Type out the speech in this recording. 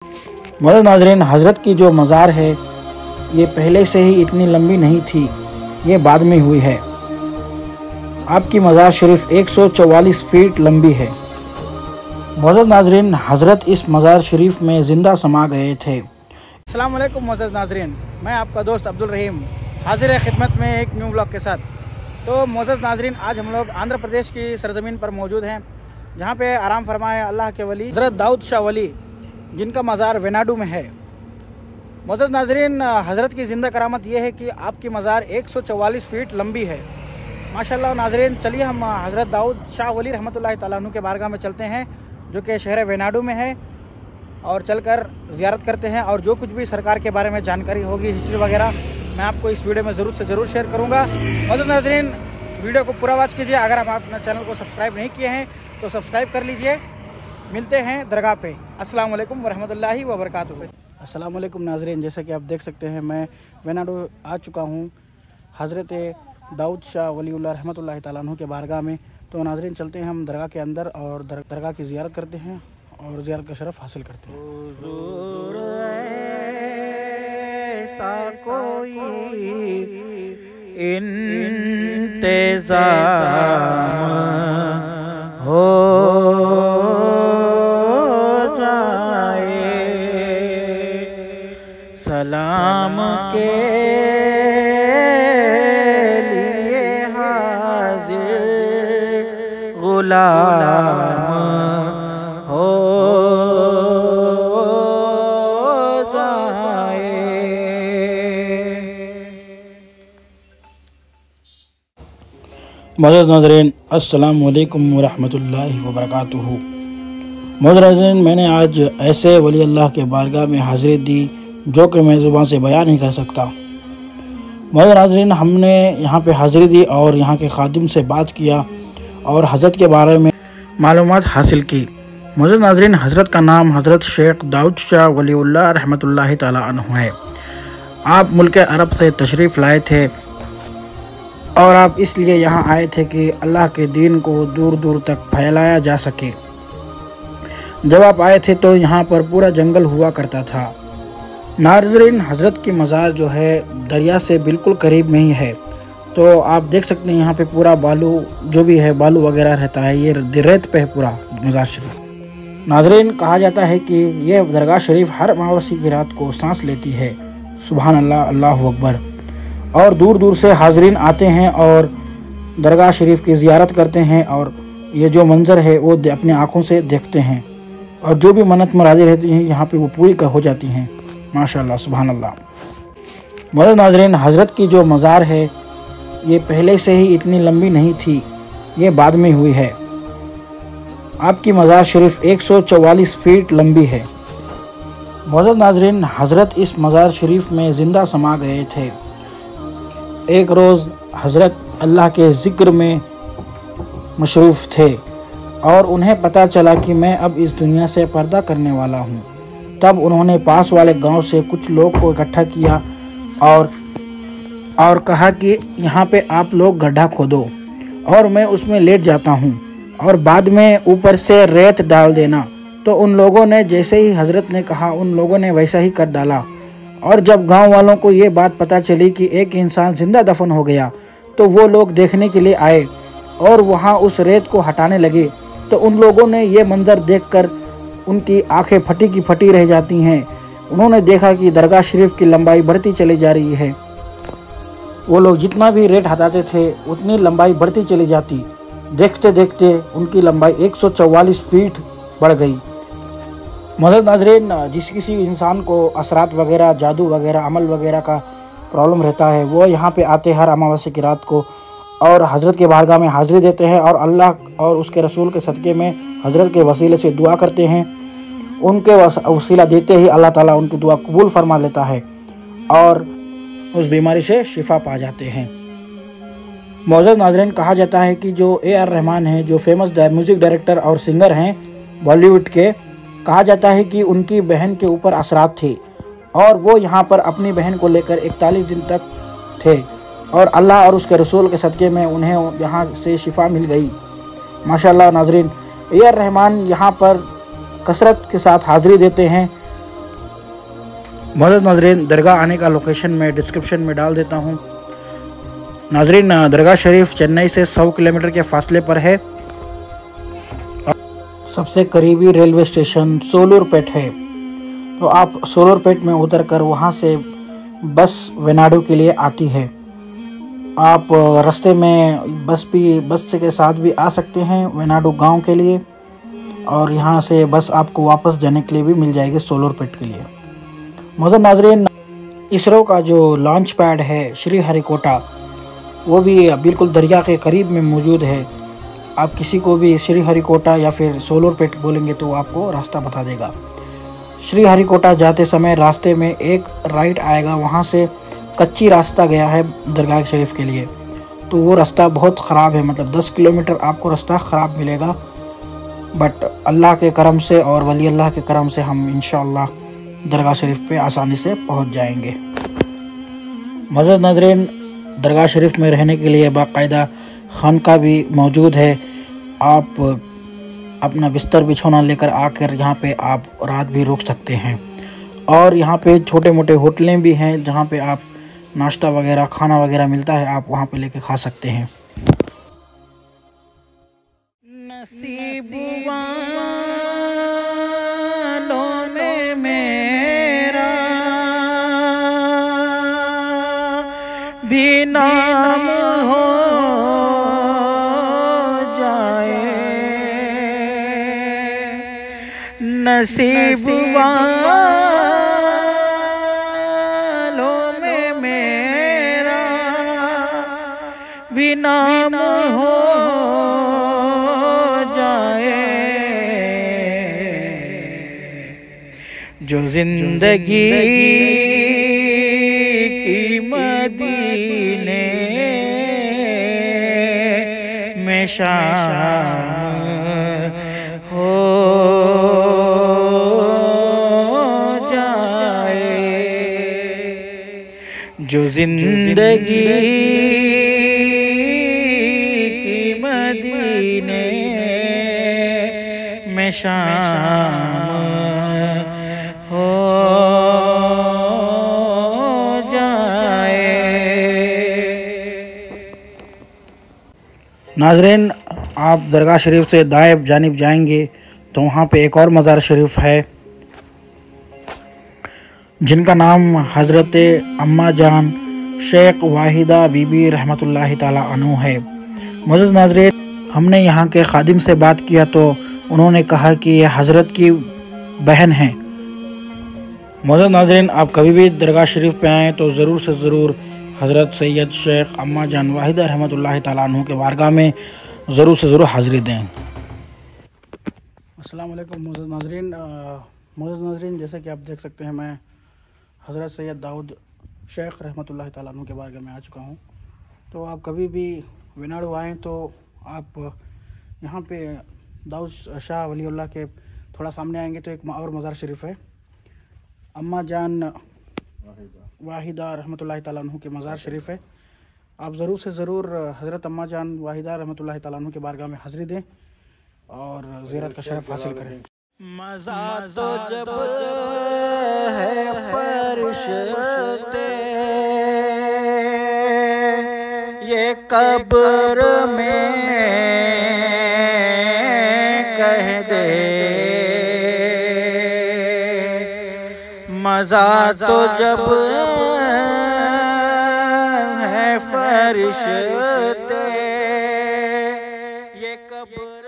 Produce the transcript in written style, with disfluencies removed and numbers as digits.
मौजूद नाज़रीन, हज़रत की जो मज़ार है ये पहले से ही इतनी लंबी नहीं थी, ये बाद में हुई है। आपकी मज़ार शरीफ 144 फीट लंबी है। मौजूद नाज़रीन, हज़रत इस मज़ार शरीफ में ज़िंदा समा गए थे। अस्सलाम वालेकुम मौजूद नाज़रीन, मैं आपका दोस्त अब्दुल रहीम हाजिर है खिदमत में एक न्यू ब्लॉग के साथ। तो मौजूद नाज़रीन, आज हम लोग आंध्र प्रदेश की सरज़मीन पर मौजूद हैं, जहाँ पे आराम फरमाए अल्लाह के वली हज़रत दाऊद शाह वली, जिनका मज़ार वेनाडू में है। मौजूद नाज़रीन, हज़रत की ज़िंदा करामत यह है कि आपकी मज़ार 144 फीट लंबी है। माशाल्लाह नाज़रीन, चलिए हम हज़रत दाऊद शाह वली रहमतुल्लाहि तआला अन्हु के बारगाह में चलते हैं, जो कि शहर वेनाडू में है, और चलकर ज़ियारत करते हैं। और जो कुछ भी सरकार के बारे में जानकारी होगी, हिस्ट्री वगैरह, मैं आपको इस वीडियो में ज़रूर से ज़रूर शेयर करूँगा। मौजूद नाज़रीन, वीडियो को पूरा वॉच कीजिए। अगर आप अपने चैनल को सब्सक्राइब नहीं किए हैं तो सब्सक्राइब कर लीजिए। मिलते हैं दरगाह पे। अस्सलाम वालेकुम वरहमतुल्लाहि वबरकातुहू। अस्सलाम वालेकुम नाज़रीन, जैसा कि आप देख सकते हैं मैं वेनाडू आ चुका हूँ हज़रत दाऊद शाह वलीउल्लाह रहमतुल्लाहि तआला अन्हु के बारगाह में। तो नाज़रीन, चलते हैं हम दरगाह के अंदर और दरगाह की ज़ियारत करते हैं और ज़ियारत का शरफ़ हासिल करते हैं। ऐसा कोई इंतज़ाम हो जाए, सलाम के लिए हाजिर गुलाम हो जाए। मौजूद नाज़रीन, अस्सलाम वालेकुम वरहमतुल्लाहि वबरकातुहू। मौजूद नाज़रीन, मैंने आज ऐसे वली अल्लाह के बारगाह में हाज़िरी दी जो कि मैं ज़ुबान से बयान नहीं कर सकता। मौजूद नाज़रीन, हमने यहाँ पे हाज़िरी दी और यहाँ के खादिम से बात किया और हज़रत के बारे में मालूमात हासिल की। मौजूद नाज़रीन, हज़रत का नाम हज़रत शेख दाऊद शाह वलीउल्लाह रहमतुल्लाहि तआला अन्हु है। आप मुल्क अरब से तशरीफ़ लाए थे और आप इसलिए यहाँ आए थे कि अल्लाह के दीन को दूर दूर तक फैलाया जा सके। जब आप आए थे तो यहाँ पर पूरा जंगल हुआ करता था। नाज़रीन, हज़रत की मज़ार जो है दरिया से बिल्कुल करीब में ही है, तो आप देख सकते हैं यहाँ पे पूरा बालू जो भी है, बालू वगैरह रहता है, ये रेत पे है पूरा मज़ार शरीफ। नाज़रीन, कहा जाता है कि यह दरगाह शरीफ हर अमावस्या की रात को सांस लेती है। सुभान अल्लाह, अल्लाहु अकबर। और दूर दूर से हाज़रीन आते हैं और दरगाह शरीफ की ज़ियारत करते हैं और ये जो मंज़र है वो अपनी आँखों से देखते हैं, और जो भी मन्नत मुरादें रहती हैं यहाँ पे वो पूरी हो जाती हैं। माशाल्लाह, सुभान अल्लाह। मौजूद नाज़रीन, हज़रत की जो मज़ार है ये पहले से ही इतनी लंबी नहीं थी, ये बाद में हुई है। आपकी मज़ार शरीफ 144 फीट लंबी है। मौजूद नाज़रीन, हज़रत इस मज़ार शरीफ में ज़िंदा समा गए थे। एक रोज़ हज़रत अल्लाह के ज़िक्र में मशरूफ़ थे और उन्हें पता चला कि मैं अब इस दुनिया से पर्दा करने वाला हूँ। तब उन्होंने पास वाले गांव से कुछ लोग को इकट्ठा किया और कहा कि यहाँ पे आप लोग गड्ढा खोदो और मैं उसमें लेट जाता हूँ और बाद में ऊपर से रेत डाल देना। तो उन लोगों ने जैसे ही हज़रत ने कहा, उन लोगों ने वैसा ही कर डाला। और जब गांव वालों को ये बात पता चली कि एक इंसान ज़िंदा दफन हो गया, तो वो लोग देखने के लिए आए और वहाँ उस रेत को हटाने लगे। तो उन लोगों ने ये मंज़र देखकर उनकी आंखें फटी की फटी रह जाती हैं। उन्होंने देखा कि दरगाह शरीफ की लंबाई बढ़ती चली जा रही है। वो लोग जितना भी रेत हटाते थे उतनी लंबाई बढ़ती चली जाती। देखते देखते उनकी लंबाई 144 फीट बढ़ गई। मौजूद नाज़रीन, जिस किसी इंसान को असरात वगैरह, जादू वगैरह, अमल वगैरह का प्रॉब्लम रहता है, वो यहाँ पे आते हर अमावस्या की रात को और हज़रत के बारगाह में हाज़िरी देते हैं और अल्लाह और उसके रसूल के सदक़े में हज़रत के वसीले से दुआ करते हैं। उनके वसीला देते ही अल्लाह ताला उनकी दुआ कबूल फरमा लेता है और उस बीमारी से शिफा पा जाते हैं। मौजूद नाज़रीन, कहा जाता है कि जो AR रहमान हैं, जो फेमस म्यूज़िक डायरेक्टर और सिंगर हैं बॉलीवुड के, कहा जाता है कि उनकी बहन के ऊपर असरात थे और वो यहाँ पर अपनी बहन को लेकर 41 दिन तक थे और अल्लाह और उसके रसूल के सदक़े में उन्हें यहाँ से शिफा मिल गई। माशाल्लाह नाज़रीन, AR रहमान यहाँ पर कसरत के साथ हाज़िरी देते हैं मोहतरम नाज़रीन, दरगाह आने का लोकेशन मैं डिस्क्रिप्शन में डाल देता हूँ। नाज़रीन, दरगाह शरीफ चेन्नई से 100 किलोमीटर के फासले पर है। सबसे करीबी रेलवे स्टेशन सोलूरपेट है। तो आप सोलूरपेट में उतरकर वहाँ से बस वेनाडू के लिए आती है। आप रास्ते में बस के साथ भी आ सकते हैं वेनाडू गांव के लिए, और यहाँ से बस आपको वापस जाने के लिए भी मिल जाएगी सोलूरपेट के लिए। मोहतरम नाज़रीन, इसरो का जो लॉन्च पैड है श्रीहरिकोटा, वो भी बिल्कुल दरिया के करीब में मौजूद है। आप किसी को भी श्रीहरिकोटा या फिर सोलूरपेट बोलेंगे तो आपको रास्ता बता देगा। श्रीहरिकोटा जाते समय रास्ते में एक राइट आएगा, वहाँ से कच्ची रास्ता गया है दरगाह शरीफ के लिए। तो वो रास्ता बहुत ख़राब है, मतलब 10 किलोमीटर आपको रास्ता ख़राब मिलेगा। बट अल्लाह के करम से और वली अल्लाह के करम से हम इंशाअल्लाह दरगाह शरीफ पे आसानी से पहुंच जाएंगे। मोहतरम नाज़रीन, दरगाह शरीफ में रहने के लिए बाकायदा खानका भी मौजूद है। आप अपना बिस्तर बिछौना लेकर आकर यहाँ पे आप रात भी रुक सकते हैं। और यहाँ पे छोटे मोटे होटलें भी हैं जहाँ पे आप नाश्ता वगैरह खाना वगैरह मिलता है, आप वहाँ पे लेके खा सकते हैं। नसीब वालों में मेरा भी नाम हो जाए, नसीब वालों में मेरा भी नाम हो जाए, जो जिंदगी की मदीने में शाम हो जाए, जो जिंदगी की मदीने में शाम हो जाए। नाज़रीन, आप दरगाह शरीफ से दाएं जानिब जाएंगे तो वहाँ पे एक और मज़ार शरीफ है जिनका नाम हज़रत अम्मा जान शेख वाहिदा बीबी रहमतुल्लाहि ताला अन्हु है। मोहतरम नाज़रीन, हमने यहाँ के खादिम से बात किया तो उन्होंने कहा कि ये हज़रत की बहन हैं। मोहतरम नाज़रीन, आप कभी भी दरगाह शरीफ पे आएँ तो ज़रूर से ज़रूर हज़रत सैयद शेख अम्मा जान वाहिदा रहमतुल्लाहि ताला अन्हु के बारगाह में ज़रूर से ज़रूर हाज़िरी दें। अस्सलाम वालेकुम मोहतरम नाज़रीन, जैसा कि आप देख सकते हैं, मैं हज़रत सैयद दाऊद शेख रहमतुल्लाहि ताला अन्हु के बारगाह में आ चुका हूँ। तो आप कभी भी वेनाडू आएँ तो आप यहाँ पे दाऊद शाह वलीउल्लाह के थोड़ा सामने आएंगे तो एक और मज़ार शरीफ है, अम्मा जान वाहिदा रहमतुल्लाहि ताला अन्हु के मज़ार शरीफ है। आप ज़रूर से ज़रूर हज़रत अम्मा जान वाहिदा रहमतुल्लाहि ताला अन्हु के बारगाह में हाज़िरी दें और ज़ियारत का शरफ़ हासिल करें। मज़ा तो जब है फरिश्ते ये कब्र में कह दे, मज़ा तो जब है फरिश्ते ये कब्र